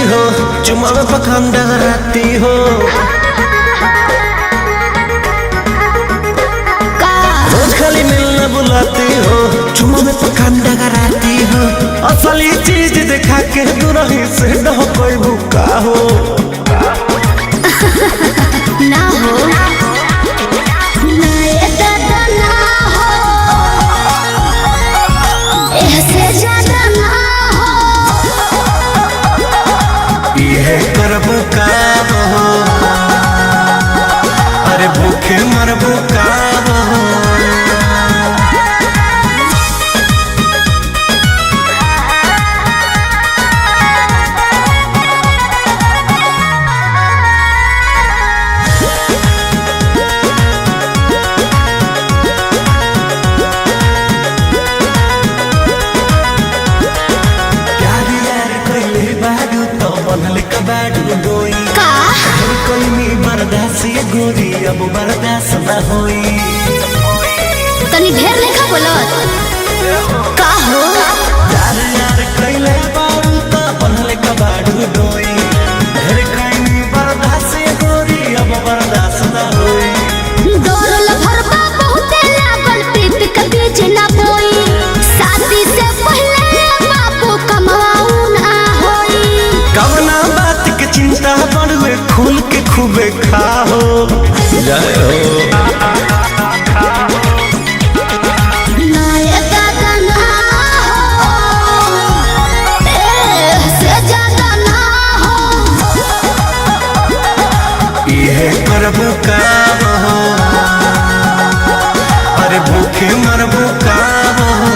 हो, चुमा में पखंड रहती हो। रोज खाली मिलने बुलाती हो, चुमा में पखंड रहती हो। असली चीज दिखा के दुरही से न कोई भूखा हो ना हो करबो काम हो, अरे भूखे मरबो काम हो। गोरी अब बर्दाश्त न होई, तनी ढेर लेखा बोलत का हो। यार यार कइले बारू त बनले कबाड़ू डोई, ढेर कइनी बर्दाश्त गोरी अब बर्दाश्त न होई। दौड़ल भरबा बहुते लागल पीत के बीच ना बोई, शादी से पहले बापू कमाऊ ना होई। कवना बात के चिंता बड़वे खुल के खूबे खाओ जय हो। करबो काम हो, अरे भूखे मरबो काम हो।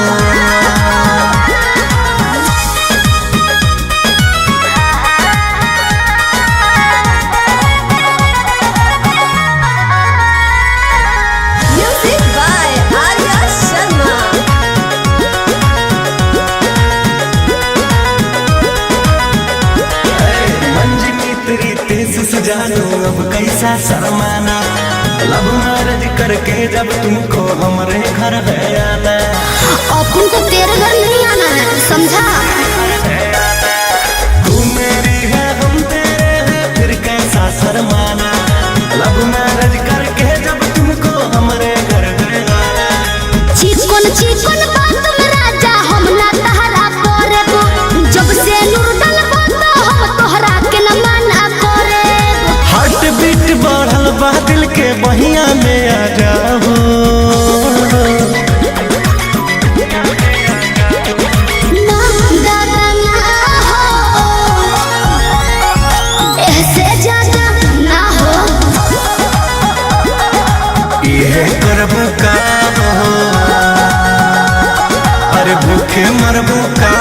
Music by Arya Sharma. मंजी मित्री तेज सजानो अब कैसा शर्माना, लब मैरिज करके जब तुमको हमारे घर है आना। अपन को तेरे घर नहीं आना है, समझा। तू मेरी है हम तेरे हैं, फिर कैसा शर्माना, लब मैरिज करके जब तुमको हमारे घर है आना। चिकन चिकन बात में राजा हम ना तहरा करेबो, जब से नूर डलबो तो हम तोहरा के न मना करेबो। हार्ट बीट बढ़ल बा दिल के बहिया में आ जाओ। ना दादा ना हो, ऐसे ज्यादा ना हो। ये करबो काम हो, अरे भूखे मरबो काम।